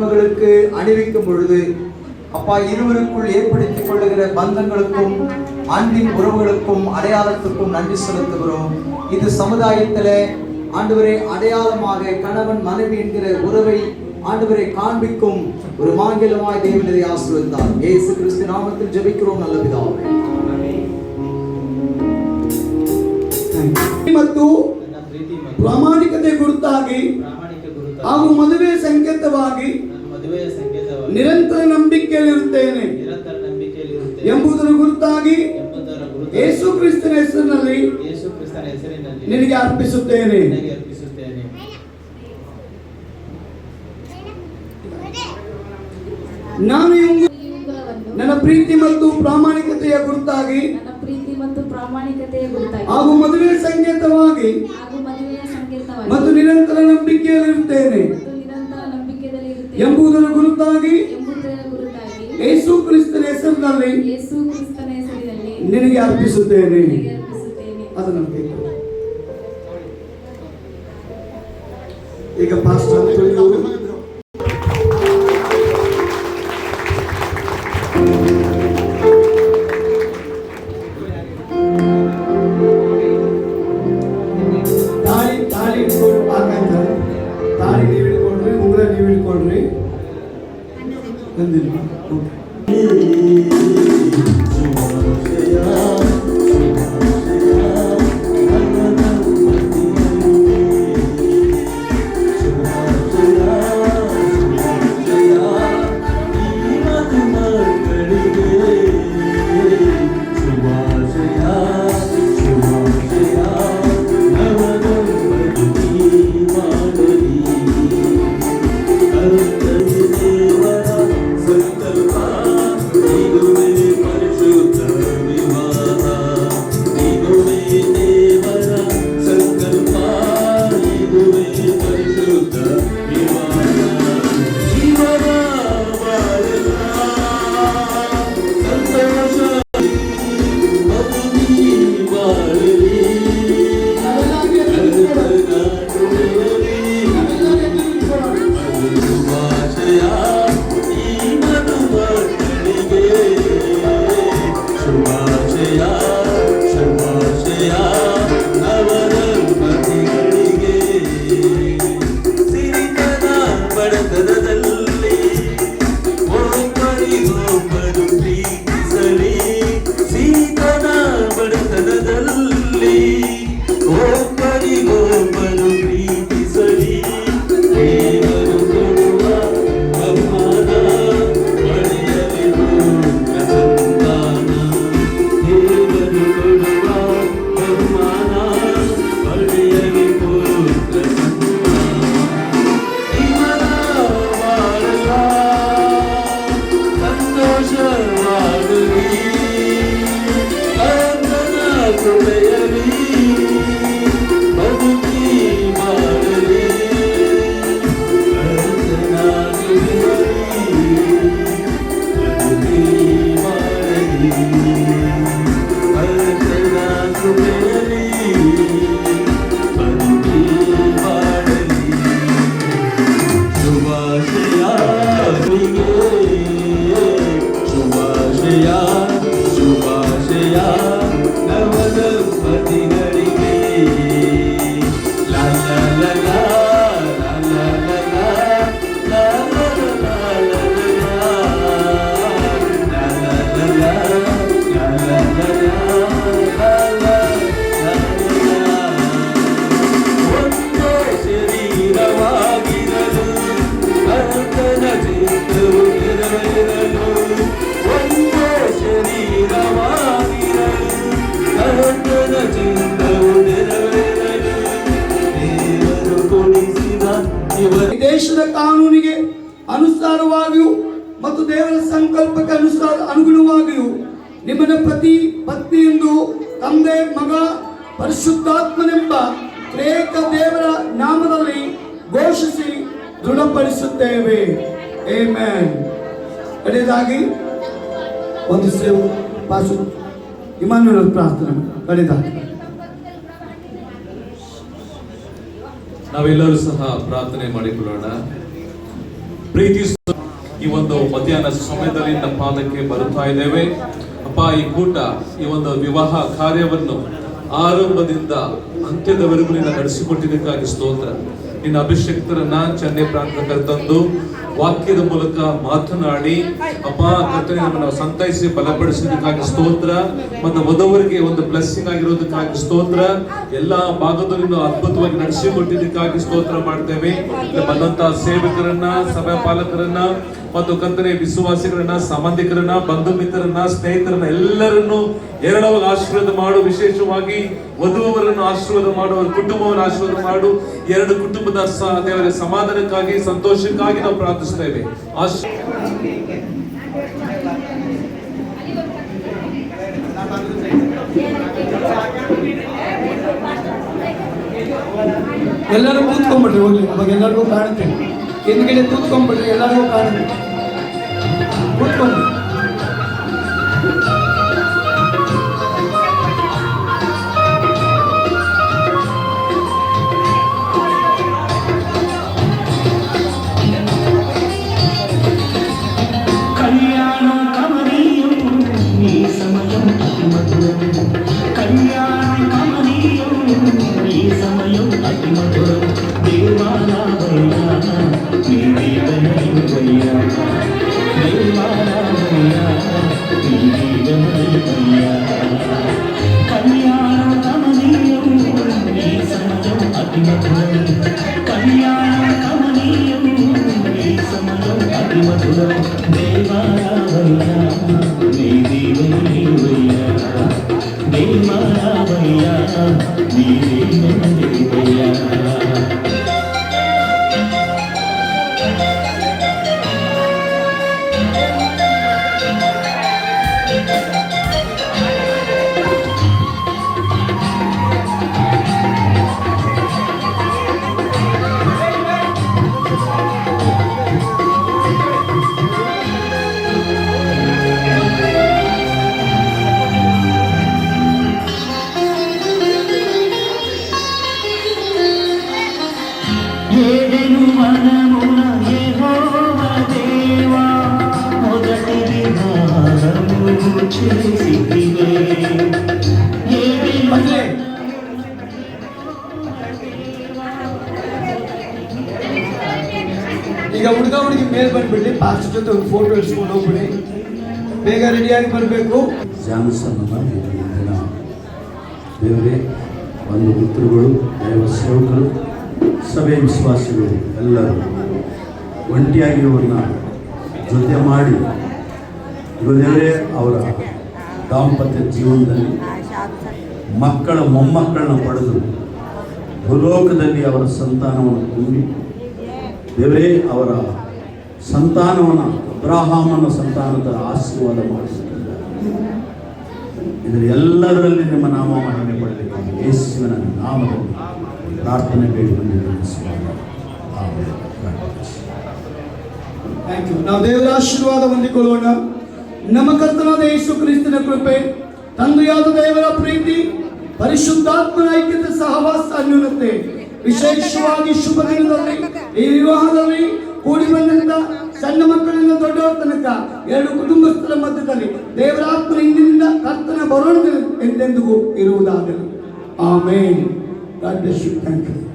மகளுக்கு அணிவிக்கும் பொழுது அப்பா இருவருக்குள் ஏற்படுத்திக் கொள்ளுகிற பந்தங்களுக்கும் அன்பின் உறவுகளுக்கும் அடையாளத்துக்கும் நன்றி செலுத்துகிறோம். இது சமுதாயத்தில் ஆண்டவரே அடையாளமாக கணவன் மனைவி என்கிற உறவை ஆண்டவரை காண்பிக்கும் ஒரு மாங்கிலமாய் தேவன் இதை ஆசீர்வதித்தார். இயேசு கிறிஸ்து நாமத்தில் ஜெபிக்கிறோம் நல்ல பிதாவே. ಮತ್ತು ಪ್ರಾಮಾಣಿಕತೆ ಗುರುತಾಗಿ ಹಾಗೂ ಮದುವೆ ಸಂಕೇತವಾಗಿ ನಿರಂತರ ನಂಬಿಕೆಯಲ್ಲಿರುತ್ತೇನೆ ಎಂಬುದರ ಗುರುತಾಗಿ ಯೇಸು ಕ್ರಿಸ್ತನ ಹೆಸರಿನಲ್ಲಿ ನಿನಗೆ ಅರ್ಪಿಸುತ್ತೇನೆ. ನಾನು ನನ್ನ ಪ್ರೀತಿ ಮತ್ತು ಪ್ರಾಮಾಣಿಕತೆಯ ಗುರುತಾಗಿ ಹಾಗೂ ಮದುವೆಯ ಸಂಕೇತವಾಗಿ ಮತ್ತು ನಿರಂತರ ನಂಬಿಕೆಯಲ್ಲಿರುತ್ತೇನೆ ಎಂಬುದರ ಗುರುತಾಗಿ ಯೇಸು ಕ್ರಿಸ್ತನ ಹೆಸರಿನಲ್ಲಿ ನಿನಗೆ ಅರ್ಪಿಸುತ್ತೇನೆ. ಅದನ್ನು ಈಗ ಪಾಸ್ಟರ್ ದೇಶದ ಕಾನೂನಿಗೆ ಅನುಸಾರವಾಗಿಯೂ ಮತ್ತು ದೇವರ ಸಂಕಲ್ಪಕ್ಕೆ ಅನುಗುಣವಾಗಿಯೂ ನಿಮ್ಮನ್ನು ಪ್ರತಿ ಪತ್ನಿಯೆಂದು ತಂದೆ ಮಗ ಪರಿಶುದ್ಧಾತ್ಮನೆಂಬ ತ್ರೇಕ ದೇವರ ನಾಮದಲ್ಲಿ ಘೋಷಿಸಿ ದೃಢಪಡಿಸುತ್ತೇವೆ. ಆಮೆನ್. ಕಡೆಯದಾಗಿ ಒಂದು ಸೇವೆ ಪಾಸ್ಟರ್ ಇಮ್ಯಾನ್ಯುಯಲ್ ಪ್ರಾರ್ಥನೆ ಕಡೆಯದಾಗಿ ನಾವೆಲ್ಲರೂ ಸಹ ಪ್ರಾರ್ಥನೆ ಮಾಡಿಕೊಳ್ಳೋಣ. ಪ್ರೀತಿಸುವ ಈ ಒಂದು ಮಧ್ಯಾಹ್ನ ಸಮಯದಲ್ಲಿ ನಮ್ಮ ಪಾದಕ್ಕೆ ಬರುತ್ತಾ ಇದ್ದೇವೆ. ಅಪ್ಪ, ಈ ಕೂಟ, ಈ ಒಂದು ವಿವಾಹ ಕಾರ್ಯವನ್ನು ಆರಂಭದಿಂದ ಅಂತ್ಯದವರೆಗೂ ನಿನ್ನ ನಡೆಸಿಕೊಟ್ಟಿದ್ದಕ್ಕಾಗಿ ಸ್ತೋತ್ರ. ನಿನ್ನ ಅಭಿಷೇಕ್ತರನ್ನ ಚೆನ್ನೈ ಪ್ರಾಂತ ಕರೆತಂದು ವಾಕ್ಯದ ಮೂಲಕ ಮಾತನಾಡಿ ಅಪ್ಪ ಕರ್ತನೆ ನಮ್ಮನ್ನು ಸಂತೈಸಿ ಬಲಪಡಿಸಿದ್ದಕ್ಕಾಗಿ ಸ್ತೋತ್ರ. ಮತ್ತು ವಧುವರಿಗೆ ಒಂದು ಬ್ಲೆಸ್ಸಿಂಗ್ ಆಗಿರೋದಕ್ಕಾಗಿ ಸ್ತೋತ್ರ. ಎಲ್ಲಾ ಭಾಗದಲ್ಲಿಂದ ಅದ್ಭುತವಾಗಿ ನಡೆಸಿಕೊಟ್ಟಿದ್ದಕ್ಕಾಗಿ ಸ್ತೋತ್ರ ಮಾಡ್ತೇವೆ. ಇಲ್ಲಿ ಬಂದಂತಹ ಸೇವಕರನ್ನ, ಸಭಾ ಪಾಲಕರನ್ನ ಮತ್ತು ಕರ್ತನೆ ವಿಶ್ವಾಸಿಗಳನ್ನ, ಸಂಬಂಧಿಕರನ್ನ, ಬಂಧು ಮಿತ್ರರನ್ನ, ಸ್ನೇಹಿತರನ್ನ ಎಲ್ಲರನ್ನು ಎರಡವಾಗಿ ಆಶೀರ್ವಾದ ಮಾಡು. ವಿಶೇಷವಾಗಿ ವಧುವರನ್ನು ಆಶೀರ್ವಾದ ಮಾಡು, ಅವರ ಕುಟುಂಬವನ್ನು ಆಶೀರ್ವಾದ ಮಾಡು. ಎರಡು ಕುಟುಂಬದ ದೇವರ ಸಮಾಧಾನಕ್ಕಾಗಿ, ಸಂತೋಷಕ್ಕಾಗಿ ನಾವು ಪ್ರಾರ್ಥಿಸ್ತೇವೆ. ಎಲ್ಲರೂ ಕೂತ್ಕೊಂಡ್ಬಿಟ್ರಿ, ಹೋಗ್ಲಿ, ಅವಾಗ ಎಲ್ಲರಿಗೂ ಕಾಣುತ್ತೆ. ಹಿಂದ್ಗಡೆ ಕೂತ್ಕೊಂಡ್ಬಿಟ್ರಿ, ಎಲ್ಲರಿಗೂ ಕಾಣುತ್ತೆ. ಕೂತ್ಕೊಂಡ್ರಿ. ಈಗ ಹುಡುಗ ಹುಡುಗಿ ಮೇಲೆ ಬಂದ್ಬಿಡ್ಲಿ, ಪಾಸ್ಟರ್ ಜೊತೆ ಒಂದು ಫೋಟೋ ಇಡ್ಸ್ಕೊಂಡು ಹೋಗ್ಬಿಡಿ. ಬೇಗ ರೆಡಿಯಾಗಿ ಬರಬೇಕು. ದೇವರೇ, ಒಂದು ಮಿತ್ರಗಳು, ದೈವ ಸೇವಕರು, ಸಭೆ ವಿಶ್ವಾಸಿಗಳು ಎಲ್ಲರೂ ಒಂಟಿಯಾಗಿ ಅವ್ರನ್ನ ಜೊತೆ ಮಾಡಿ ದೇವರೇ ಅವರ ದಾಂಪತ್ಯ ಜೀವನದಲ್ಲಿ ಮಕ್ಕಳ ಮೊಮ್ಮಕ್ಕಳನ್ನ ಪಡೆದು ಭೂಲೋಕದಲ್ಲಿ ಅವರ ಸಂತಾನವನ್ನು ತುಂಬಿ ದೇವರೇ ಅವರ ಸಂತಾನವನ್ನು ಅಬ್ರಹಾಮನ ಸಂತಾನದ ಆಶೀರ್ವಾದ ಮಾಡಿಸುತ್ತಿದ್ದಾರೆ. ಇದರ ಎಲ್ಲದರಲ್ಲಿ ನಿಮ್ಮ ನಾಮ ಮಹಿಮೆ ಪಡೆಯಬೇಕು. ಯೇಸುವಿನ ನಾಮದಲ್ಲಿ ಪ್ರಾರ್ಥನೆ ಬೇಡಿಕೊಂಡಿದ್ದೇನೆ ಸ್ವಾಮಿ. ಆಮೆನ್. Thank you. ನಾವು ದೇವರ ಆಶೀರ್ವಾದ ಹೊಂದಿಕೊಳ್ಳೋಣ. ನಮ್ಮ ಕರ್ತನಾದ ಯೇಸು ಕ್ರಿಸ್ತನ ಕೃಪೆ, ತಂದೆಯಾದ ದೇವರ ಪ್ರೀತಿ, ಪರಿಶುದ್ಧಾತ್ಮನ ಐಕ್ಯತೆ, ಸಹವಾಸ, ಅನ್ಯೋನ್ಯತೆ, ವಿಶೇಷವಾಗಿ ಶುಭ ದಿನದಲ್ಲಿ ಈ ವಿವಾಹದಲ್ಲಿ ಕೂಡಿ ಬಂದಂತ ಸಣ್ಣ ಮಕ್ಕಳಿಂದ ದೊಡ್ಡವರ ತನಕ ಎರಡು ಕುಟುಂಬಸ್ಥರ ಮಧ್ಯದಲ್ಲಿ ದೇವರ ಆತ್ಮ ಇಂದಿನಿಂದ ಕರ್ತನ ಬರೋಣ ಎಂದೆಂದಿಗೂ ಇರುವುದಾಗಲಿ. Amen. God bless you. Thank you.